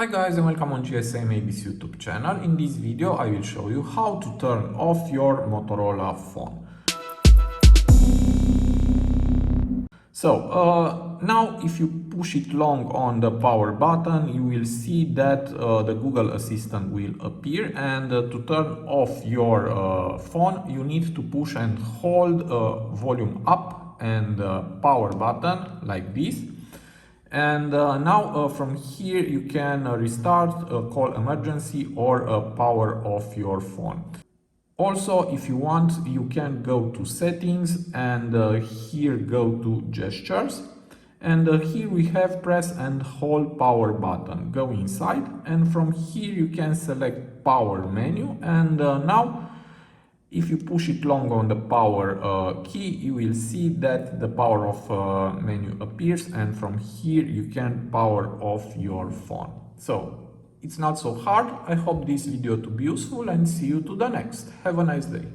Hi guys and welcome on GSM-ABC YouTube channel. In this video I will show you how to turn off your Motorola phone. So now if you push it long on the power button, you will see that the Google Assistant will appear, and to turn off your phone you need to push and hold volume up and power button like this. And now from here you can restart, call emergency, or power off your phone. Also, if you want, you can go to settings and here go to gestures. And here we have press and hold power button. Go inside, and from here you can select power menu. And now if you push it long on the power key, you will see that the power off menu appears, and from here you can power off your phone. So it's not so hard. I hope this video to be useful, and see you to the next. Have a nice day.